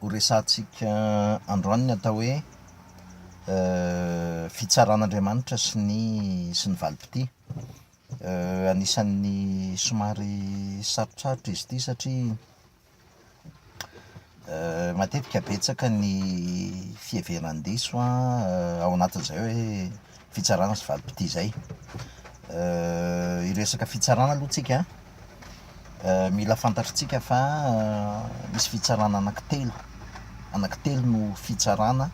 ho resantsika androany atao hoe fitsaran'Andriamanitra sy ny valipity. Anisan'ny somary sarotsarotry izy ity satria matetika betsaka ny fiheveran-diso ao anatin'izay hoe fitsarana sy valipity zay. Iresaka fitsarana aloha tsika mila fantatritsika fa misy fitsarana anankitelo no fitsarana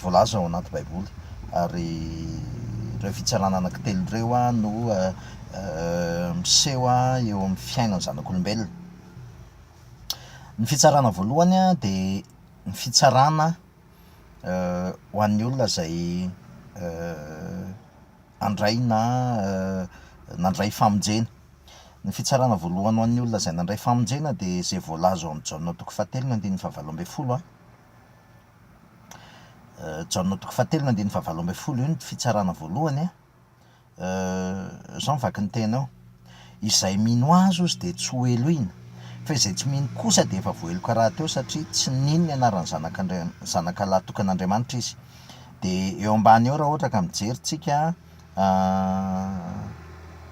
voalaza ao anaty baiboly, ary ireo fitsarana anankitelo ireo no miseho eo amin'ny fiainan'ny zanak'olombelona. Ny fitsarana voalohany dia ny fitsarana ho an'ny olona zay andray nandray famonjena. Ny fitsarana voalohany ho an'ny olona zay nandray famonjena dia zay voalaza ao amin'ny Jaona toko 7:7-20. Jaona toko 7:7-20 io ny fitsarana voalohany. Zao mivaky ny tenao: izay mino azy ozy dia tsy ho eloina, fa izay tsy mino kosa dia efa voaheloka rahateo satria tsy nino ny anaran'ny zanakalahy tokan'Andriamanitra izy. Dia eo ambany eo raha ohatra ka mijeritsika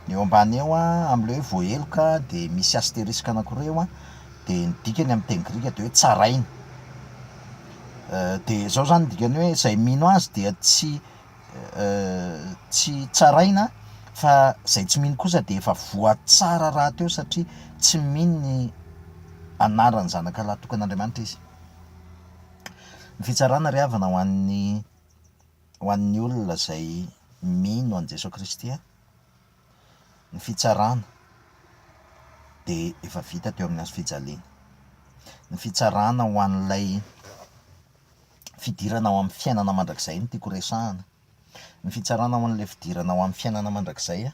eo ambany eo am'le hoe voaheloka dia misy asteriska anankiroa eo dia ny dikany amin'ny teny grika dia hoe tsaraina. Dia zao zany dikany hoe izay mino azy dia tsy tsaraina, fa izay tsy mino kosa dia efa voatsara rahateo satria tsy mino ny anaran'ny zanakalahy tokan'Andriamanitra izy. Ny fitsarana ry havana ho an'ny olona zay mino an' Jesosy Kristy ny fitsarana dia efa vita teo amin'ny hazo fijaliana. Ny fitsarana ho an'ilay fidirana ao amin'ny fiainana mandrakizay no tiako resahana. Ny fitsarana ho an'ilay fidirana ao amin'ny fiainana mandrakizay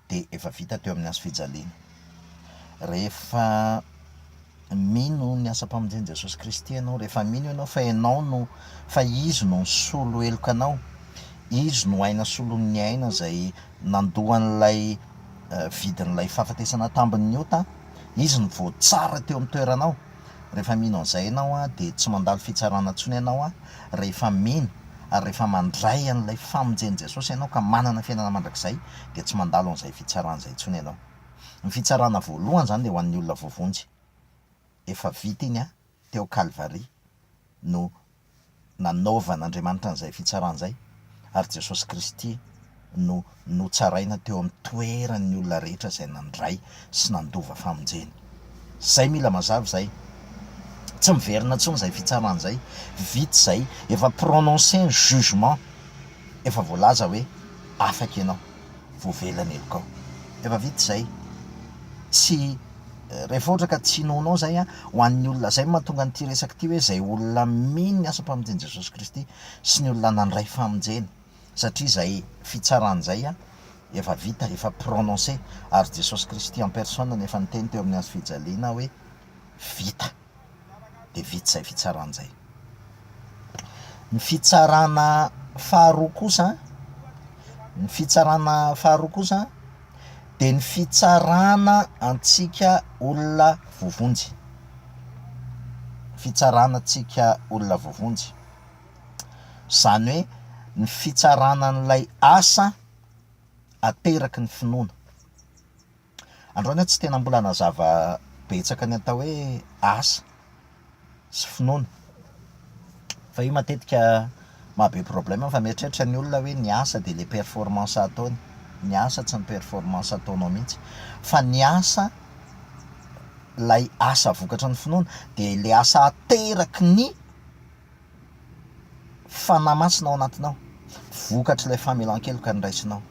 dia efa vita teo amin'ny hazo fijaliana. Rehefa mino ny asa-pamonjen'i Jesosy Kristy ianao, rehefa mino ianao fa ianao no fa izy no nisolo heloka anao, izy no aina solon'ny aina zay nandohan'ilay vidin'ilay fahafatesana tambiny ota, izy ny voatsara teo amin'ny toeranao. Rehefa mino an'izay ianao dia tsy mandalo fitsarana intsony ianao rehefa mino, ary rehefa mandray an'ilay famonjen'i Jesosy ianao ka manana fiainana mandrakizay dia tsy mandalo an'izay fitsarana izay intsony ianao. Ny fitsarana voalohany zany dia ho an'ny olona voavonjy. Efa vita iny teo Kalvaria no nanaovan'Andriamanitra an'izay fitsarana izay, ary Jesosy Kristy no notsaraina teo amin'ny toeran'ny olona rehetra izay nandray sy nandova famonjena. Zay mila mazava zay. Tsy miverina intsony izay fitsarana izay, vita izay, efa prononcé ny jugement, efa voalaza hoe afaka ianao, voavelany heloka ao, efa vita izay. Tsy rehefa ohatra ka tsy nohonao zay ho an'ny olona zay mahatonga an'ity resaka ity hoe zay olona mino ny asa-pamonjen'i Jesosy Kristy sy ny olona nandray famonjena, satria zay fitsarana zay efa vita, efa prononcé, ary Jesosy Kristy en personne nefa niteny teo amin'ny hazo fijaliana hoe vita, dia vita zay fitsarana zay. Ny fitsarana faharoa kosa dia ny fitsarana antsika olona voavonjy. Fitsarana antsika olona voavonjy zany hoe ny fitsarana n'ilay asa ateraky ny finoana. Androany tsy tena mbola nazava betsaka ny atao hoe asa sy finoana, fa io matetika mahabe problème fa mieritreritra ny olona hoe ny asa dia le performance ataony. Ny asa tsy ny performance ataonao mihitsy, fa ny asa, lay asa vokatra ny finoana dia le asa ateraky ny fanahy masina ao anatinao, vokatra ilay famelan-keloka nyraisinao,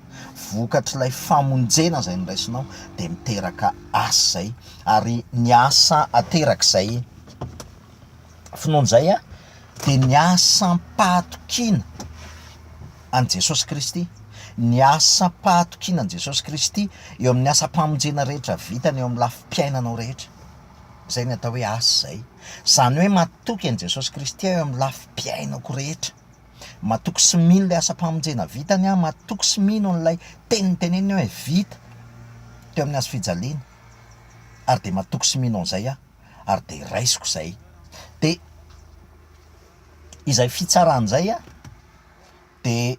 vokatra ilay famonjena zay nyraisinao, dia miteraka asa zay. Ary ny asa aterak'izay finoana zay dia ny asa mpahatokiana an' Jesosy Kristy, ny asa mpahatokiana an' Jesosy Kristy eo amin'ny asa-pamonjena rehetra vitany eo amin'ny lafim-piainanao rehetra. Zay ny atao hoe asa zay. Zany hoe matoky an' Jesosy Kristy eo amin'ny lafim-piainako rehetra. Matoky sy mino ilay asa-pamonjena vitany matoky sy mino n'ilay teniteneny hoe vita teo amin'ny hazo fijaliana, ary dia matoky sy mino an'izay ary de raisiko zay. De izay fitsaran'zay a de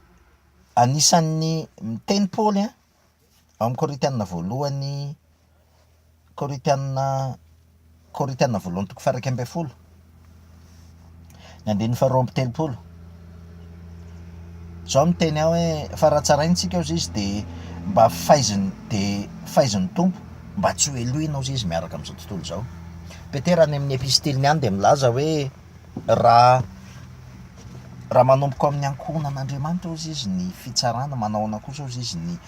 anisan'ny miteny Paoly a amin'ny Korinthiana voalohany Korinthiana voalohany toko faha 1 ny andininy faharoa amby telopolo zao miteny aho hoe fa raha tsaraintsika ozy izy de mba fahaiziny tompo mba tsy ho elohinao izy miaraka am'izao tontolo zao. Petera any amin'ny epistiliny any de milaza hoe raha manomboka amin'ny ankohonan'Andriamanitra ozy izy ny fitsarana, manaona kosa ozy izy ny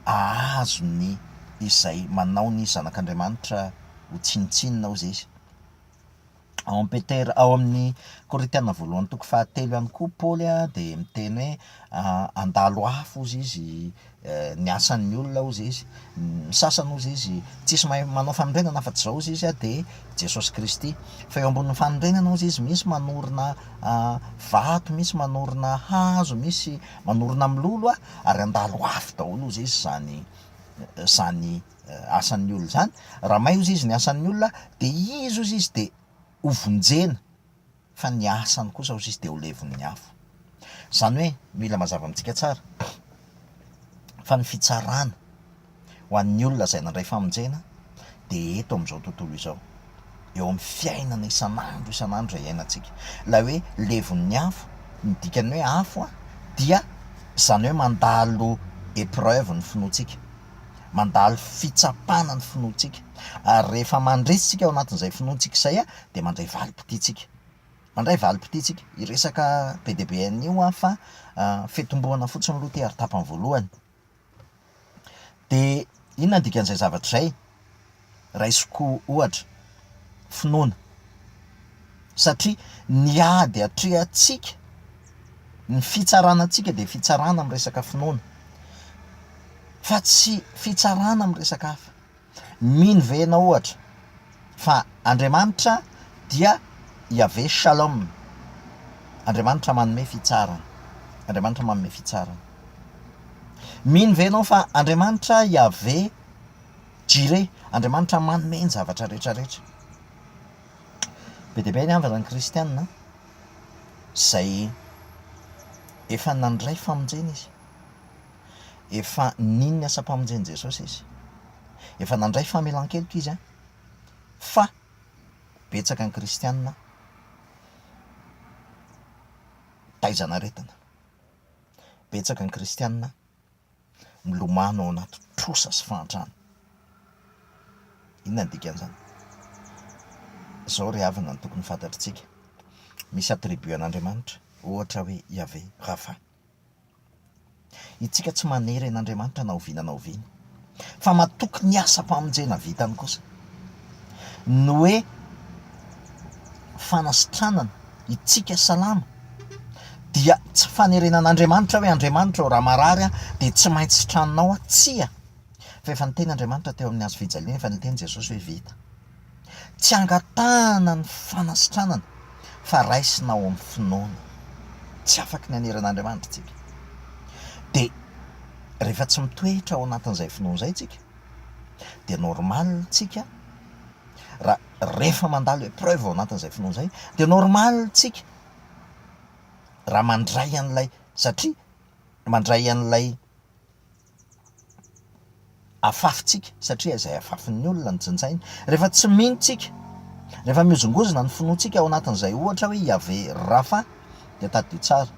ahazony izay manao ny zanak'Andriamanitra ho tsinitsinina ozy izy. Ao amin'ny Korinthiana voalohany toko fahatelo ihany koa Paoly a de miteny hoe andalo afo ozy izy ny asan'ny olona ozy izy, sasany ozy izy tsisy mahay manao fanondrenana fa tsy zao ozy izy a de Jesosy Kristy, fa eo ambonin'ny fanondrenana ozy izy misy manorona vato, misy manorona hazo, misy manorona milolo a ary andalo afo daholo ozy izy zany asan'ny olona zany. Raha may ozy izy ny asan'ny olona de izy ozy izy de hovonjena fa ny asany kosa ozy izy de ho levon'ny afo. Zany hoe mila mazava amintsika tsara fa ny fitsarana ho an'ny olona zay nandray famonjena de eto am'izao tontolo izao, eo amin'ny fiainana isan'andro zay iainantsika. La hoe levon'ny afo, ny dikany hoe afo a dia zany hoe mandalo épreuve ny finoantsika, mandalo fitsapana ny finoantsika, ary rehefa mandresitsika ao anatin'izay finoantsika izay a de mandray valim-potiantsika iresaka be de be an'io a fa fitomboana fotsiny loha ty ary tapany voalohany. De inona dikan'izay zavatra zay? Raisiko ohatra finoana, satria ny ady atrehantsika ny fitsaranantsika de fitsarana amin'ny resaka finoana fa tsy fitsarana amin'ny resaka hafa. Mino vena ohatra fa Andriamanitra dia Yahvé Shalom, Andriamanitra manome fitsarana, mino venao fa Andriamanitra Yahvé Jireh, Andriamanitra manome ny zavatra rehetrarehetra. Be de be ny havana ny kristianina zay efa nandray famonjena izy, efa niny ny asa-pamonjeny Jesosy izy, efa nandray famelan-keloka izy a, fa betsaka ny kristianina taizanaretina, betsaka ny kristianina milomano ao anaty trosa sy fahantrana. Inona ny dikan'izany? Zao ry havana ny tokony fantatritsika. Misy attribut an'Andriamanitra ohatra hoe Yahvé Rafa. Itsika tsy manery an'Andriamanitra na oviana na oviana, fa matoky ny asa-pamonjena vitany kosa ny hoe fanasitranana itsika salama dia tsy fanerenan'Andriamanitra hoe Andriamanitra o raha marary a de tsy maintsy sitranonao a, tsia fa efa niteny Andriamanitra teo amin'ny hazo fijaliana, efa niteny Jesosy hoe vita. Tsy angatahana ny fanasitranana fa raisinao amin'ny finoana, tsy afaky ny aneran'Andriamanitra tsika. De rehefa tsy mitoetra ao anatin'izay finoana zay tsika de normal tsika rehefa mandalo épreuve ao anatin'izay finoana zay de normal tsika raha mandray an'ilay, satria mandray an'ilay afafitsika, satria izay afafin'ny olona ny jinjainy. Rehefa tsy mino tsika, rehefa miozongozona ny finoantsika ao anatin'izay ohatra hoe Yahvé Rafa de tadio tsara,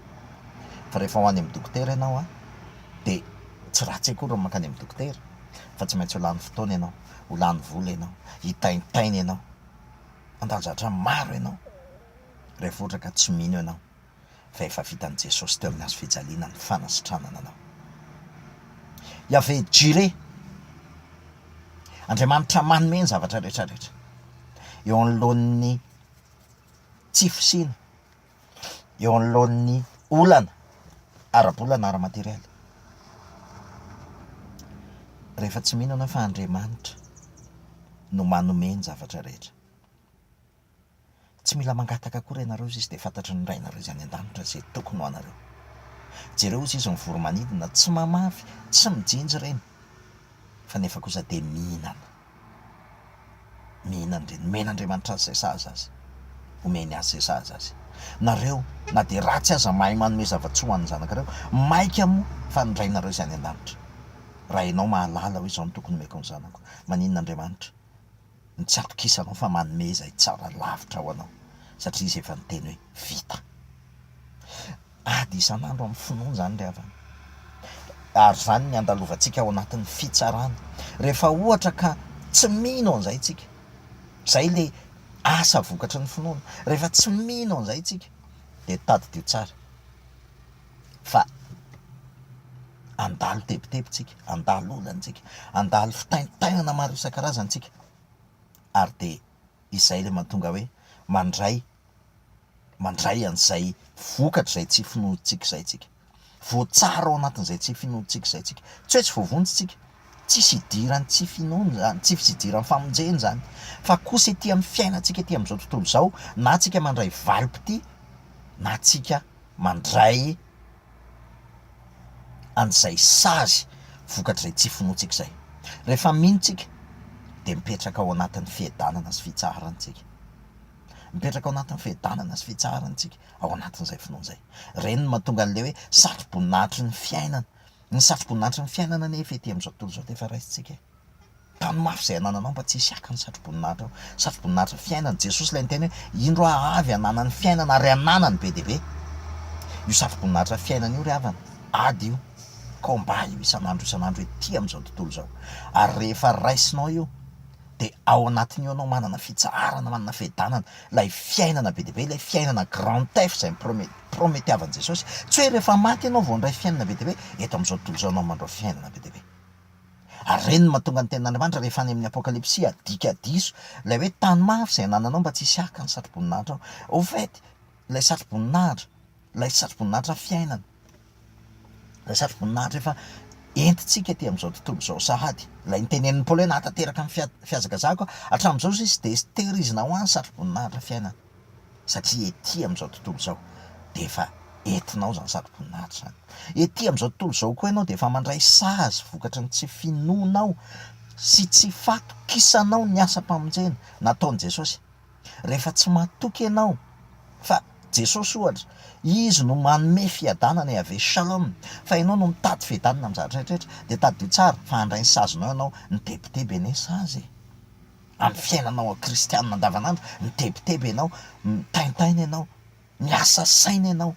fa rehefa ho any amin'ny dokotera ianao a de tsy ratsy akory ny mankany amin'ny dokotera, fa tsy maintsy ho lany fotoana ianao, ho lany vola ianao, hitaintaina ianao, mandalo zavatra maro ianao rehefa ohatra ka tsy mino ianao fa efa vitan'i Jesosy teo amin'ny hazo fijaliana ny fanasitranana anao. Yahvé Jireh, Andriamanitra manome ny zavatra rehetrarehetra eo anoloan'ny tsy fisiana, eo anoloan'ny olana ara-bolana ara-materialy. Rehefa tsy mino anao fa Andriamanitra no manome ny zavatra rehetra, tsy mila mangataka akory ianareo izy izy de fantatry ny rainareo izay any an-danitra zay tokony ho anareo. Jereo izy izy mivory manidina, tsy mamafy, tsy mijinjo reny, fa nefa kosa de mihinana men'Andriamanitra azy zay sahaza azy, omeny azy zay sahaza azy. Nareo na de ratsy aza mahay manome zava-tsy ho an'ny zanakareo, maika mo fa ndrainareo izay any an-danitra. Raha ianao mahalala hoe zao no tokony omeko ny zanako, maninon'Andriamanitra ny tsy atokisanao fa manome izay tsara lavitra ho anao, satria izy efa niteny hoe vita. Ady isan'andro amin'ny finoana zany ry havana, ary zany ny andalovantsika ao anatin'ny fitsarana. Rehefa ohatra ka tsy mino an'izay tsika, zay le asa vokatry ny finoana, rehefa tsy mino an'izay tsika de tadidio tsara fa andalo tebitebitsika, andalo olantsika, andalo fitaintainana maro isan-karazantsika, ary de izay le mahatonga hoe mandray an'izay vokatra zay tsy finoantsika izay tsika, voatsara ao anatin'izay tsy finoantsika izay tsika, tsy hoe tsy voavonjitsika, tsisy idirany tsy finoana zany, tsy fidiran'ny famonjeny zany, fa kosa ety amin'ny fiainantsika ety amin'izao tontolo izao, na tsika mandray valipity na tsika mandray an'izay sazy vokatra zay tsy finoantsika izay. Rehefa minotsika de mipetraka ao anatin'ny fiadanana sy fitsaharantsika, mipetraka ao anatin'ny fiadanana sy fitsaharantsika ao anatin'izay finoana izay. Reny no mahatonga an'le hoe satro-boninahitry ny fiainana, ny satro-boninahitry ny fiainana nefa ety amin'izao tontolo izao de efa raisitsika. Tany mafy izay anananao mba tsisy aka ny satro-boninahitra ao, satro-boninahitra fiainana. Jesosy ilay niteny hoe indro avy ananany fiainana ary ananany be dia be. Io satro-boninahitra fiainana io ry havana, ady io combat io isan'andro ety amin'izao tontolo izao. Ary rehefa raisinao io de ao anatin'io anao manana fitsarana, manana fiadanana, lay fiainana be dia be, lay fiainana grand F izay prometiavan'i Jesosy. Tsy hoe rehefa maty ianao vao handray fiainana be dia be, eto amin'izao tontolo izao anao mandao fiainana be dia be. Ary reny no mahatonga ny tenin'Andriamanitra rehefa any amin'ny apokalipsia dika diso lay hoe tany mafy izay anananao mba tsisy aka ny satro-boninahitra ao. Au fait lay satro-boninahitra fiainana, lay satro-boninahitra efa entitsika ety amin'izao tontolo izao sahady, lay nitenenin'ny Paoly hoe nahatanteraka ny fihazakazahako hatramin'izao izy de sterizina ho any satro-boninahitra fiainana, satria ety amin'izao tontolo izao de efa entinao zany satro-boninahitra zany. Ety amin'izao tontolo izao koa ianao de efa mandray sazy vokatry ny tsy finoanao sy tsy fatokisanao ny asa-pamonjena nataon'i Jesosy. Rehefa tsy mahatoky ianao fa Jesosy ohatra, izy no manome fiadanana ave shalom, fa ianao no mitady fiadanana amin'ny zavatra rehetrarehetra de tadidio tsara fa handray ny sazinao ianao mitebiteby ane sazy amin'ny fiainanao kristianina andavanandro, mitebiteby ianao, mitaintaina ianao, miasa saina ianao,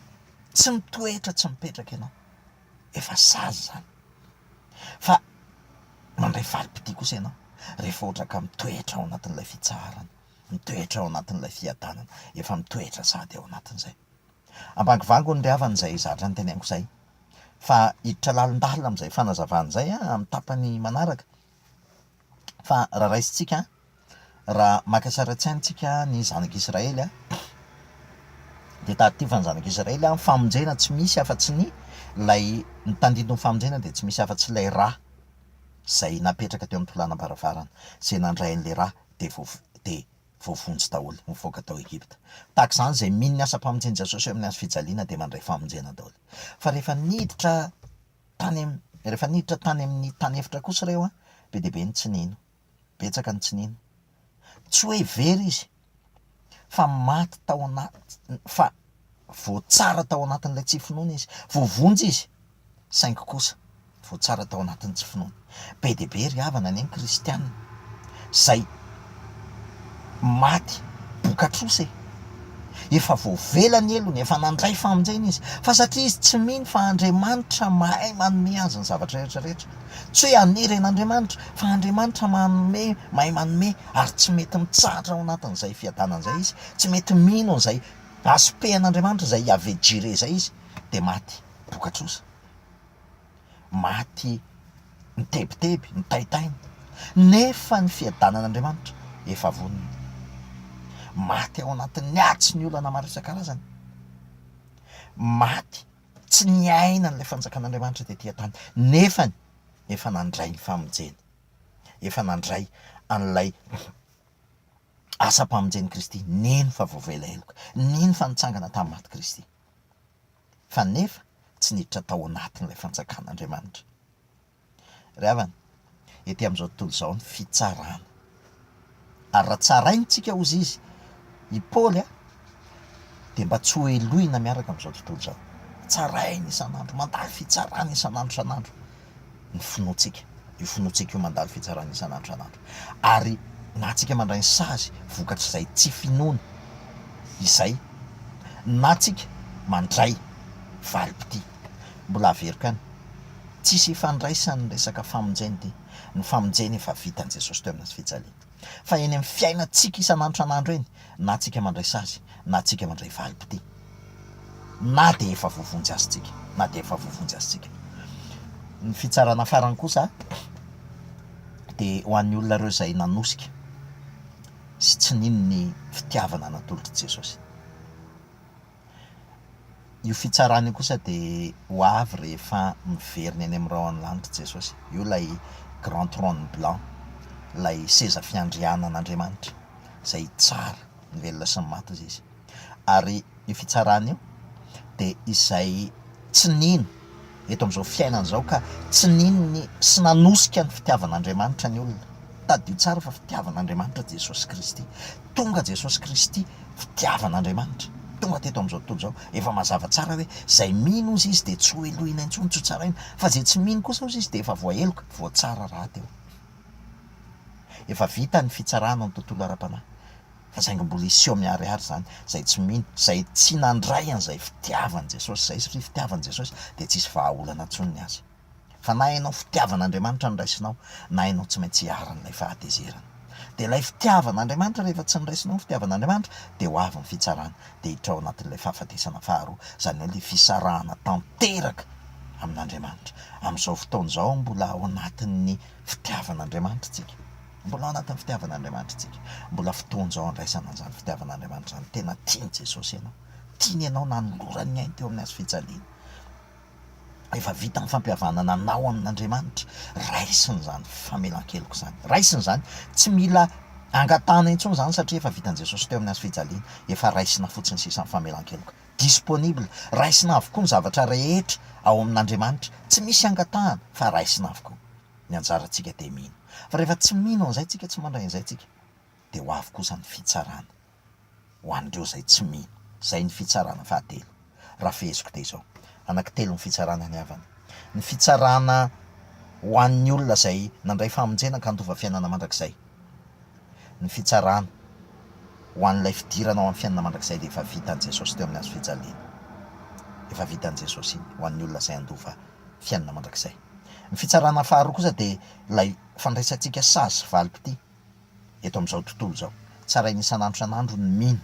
tsy mitoetra, tsy mipetraka ianao, efa sazy zany. Fa mandray valipity kosa ianao rehefa ohatra ka mitoetra ao anatin'ilay fitsarana, mitoetra ao anatin'ilay fiadanana, efa mitoetra sady ao anatin'izay. Ambangivango ny ry havana izay zatra ny teneniko izay, fa hiditra lalindalina amin'izay fanazavana izay amin'ny tapany manaraka. Fa raha raisintsika, raha maka sara tsy-aintsika ny zanak'Israely de tahity fa ny zanak'Israely famonjena tsy misy afa-tsy ny lay nitandito ny famonjena de tsy misy afa-tsy lay rà zay napetraka teo amin'ny tolanam-baravarana, zay nandray an'le rà de voavonjy daholo, mivoaka tao Egipta. Tahaka izany zay mino ny asa-pamonjeny Jesosy amin'ny hazo fijaliana de mandray famonjena daholo. Fa rehefa niditra tany amin'ny tany efitra kosa ireo be dia be ny tsy nino, betsaka ny tsy nino. Tsy hoe very izy fa maty tao fa voatsara tao anatin'ilay tsy finoana izy, voavonjy izy saingy kosa voatsara tao anatin'ny tsy finoana. Be dia be ry havana ny kristianina zay maty bokatrose, efa voavelany elony, efa nandray famonjena izy, fa satria izy tsy mino fa Andriamanitra mahay manome azy ny zavatra rehetrarehetra. Tsy hoe aneren'Andriamanitra fa Andriamanitra mahay manome, ary tsy mety mitsahatra ao anatin'izay fiadanana izay izy, tsy mety mino an'izay aspehan'Andriamanitra izay ave jire izay izy, de maty bokatrosa, maty mitebiteby, mitaitaina, nefa ny fiadanan'Andriamanitra efa vonona. Maty ao anatin'ny atsy ny olana maro isan-karazany, maty tsy niaina n'ilay fanjakan'Andriamanitra tetỳ an-tany, nefany efa nandray ny famonjena, efa nandray an'ilay asa-pamonjen'i Kristy. Nino fa voavela heloka, nino fa nitsangana tamin'ny maty Kristy, fa nefa tsy niditra tao anatin'ilay fanjakan'Andriamanitra. Ry havana, ety amin'izao tontolo izao ny fitsarana, ary raha tsaraintsika ozy izy i Paoly a de mba tsy ho elohina miaraka am'izao tontolo zao, tsarainy isan'andro, mandalo fitsarana isan'andro ny finoantsika, io finoantsika io mandalo fitsarana isan'andro ary na tsika mandray ny sazy vokatr'izay tsy finoana izay, na tsika mandray valim-pity, mbola averiko any tsisy ifandraisan'ny resaka famonjeny ty, ny famonjeny efa vitan' Jesosy teo amin'azy fijaliana, fa eny amin'ny fiainantsika isan'andro eny na tsika mandray sazy na tsika mandray valim-pity na de efa voavonjy azy tsika, ny fitsarana farany kosa de ho an'ny olona reo zay nanosika sy tsy nino ny fitiavana natolotra Jesosy. Io fitsarana io kosa de ho avy rehefa miverina eny amin'ny rahona lanitra Jesosy, io lay grand trône blanc, lay seza fiandrianan'Andriamanitra zay tsara ny velona sy ny maty izy, ary io fitsarana io de izay tsy nino eto am'izao fiainana zao ka tsy ninony sy nanosika ny fitiavan'Andriamanitra ny olona. Tadio tsara fa fitiavan'Andriamanitra Jesosy Kristy, tonga Jesosy Kristy fitiavan'Andriamanitra, tonga teto am'izao tontolo zao efa mazava tsara hoe zay mino ozy izy de tsy ho elohina intsony, tsy ho tsaraina, fa zay tsy mino kosa ozy izy de efa voaheloka, voatsara raha teo, efa vita ny fitsarana ny tontolo ara-panahy, fa saingy mbola iseho miharihary zany zay tsy mino, zay tsy nandray an'izay fitiavan' Jesosy zay, satria fitiavan' Jesosy de tsisy vahaolana ntsony ny azy, fa na hainao fitiavan'Andriamanitra no raisinao na hainao tsy maintsy hiaran'ilay fahatezerana, de lay fitiavan'Andriamanitra rehefa tsy niraisinao ny fitiavan'Andriamanitra de ho avy ny fitsarana, de hiditra ao anatin'ilay fahafatesana faharoa, zany hoe le fisarahana tanteraka amin'Andriamanitra. Am'izao fotoana zao mbola ao anatin'ny fitiavan'Andriamanitra tsika, mbola ao anatin'ny fitiavan'Andriamanitra tsika, mbola fotoana zao andraisana an'izany fitiavan'Andriamanitra zany, tena tiany Jesosy ianao, tiany ianao nanolorany ainy teo amin'ny azy fijaliana, efa vita ny fampihavanana anao amin'Andriamanitra, raisiny zany famelan-keloko zany, raisiny zany tsy mila angatana intsony zany satria efa vitan' Jesosy teo amin'ny azy fijaliana, efa raisina fotsiny sisa ny famelan-keloko, disponible, raisina avokoa ny zavatra rehetra ao amin'Andriamanitra, tsy misy angatahana fa raisina avokoa, ny anjarantsika de mino, fa rehefa tsy mino an'izay tsika, tsy mandray an'izay tsika de ho avy kosa ny fitsarana ho an'ireo zay tsy mino, zay ny fitsarana fahatelo, raha feheziko de zao anankitelo ny fitsarana ny havany, ny fitsarana ho an'ny olona zay nandray famonjena ka handova fiainana mandrakizay, ny fitsarana ho an'ilay fidirana ao amin'ny fiainana mandrakizay de efa vitan' Jesosy teo amin'ny azy fijaliana, efa vitan' Jesosy iny ho an'ny olona zay handova fiainana mandrakizay. Ny fitsarana faharoa kosa de lay fandraisantsika sazy valim-pity eto am'izao tontolo zao, tsarainy isan'andro ny mino,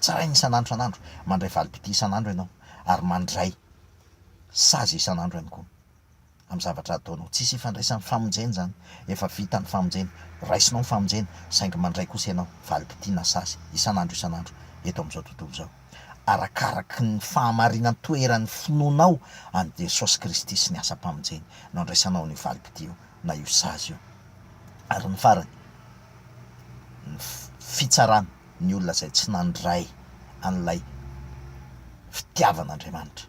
tsarainy isan'andro mandray valim-pity isan'andro ianao ary mandray sazy isan'andro ihany koa amin'ny zavatra ataonao, tsisy ifandraisan'ny famonjeny zany, efa vita ny famonjeny, raisinao ny famonjeny saingy mandray kosa ianao valim-pity na sazy isan'andro eto am'izao tontolo zao, arakaraky ny fahamarinany toeran'ny finoanao an' Jesosy Kristy sy ny asa-pamonjeny no andraisanao ny valim-pity io na io sazy io. Ary ny farany ny fitsarana ny olona zay tsy nandray an'ilay fitiavan'Andriamanitra,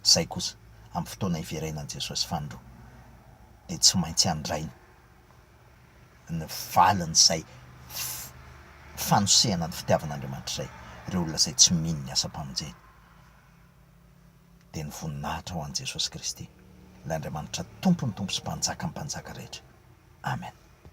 zay kosa amin'ny fotoana iverenan'i Jesosy fandroa de tsy maintsy andrainy ny valiny zay fanosehana ny fitiavan'Andriamanitra zay, ireo olona zay tsy mino ny asa-pamonjeny, de ny voninahitra ho an'i Jesosy Kristy, l'Andriamanitra tompo ny tompo sy mpanjaka ny mpanjaka rehetra, amen.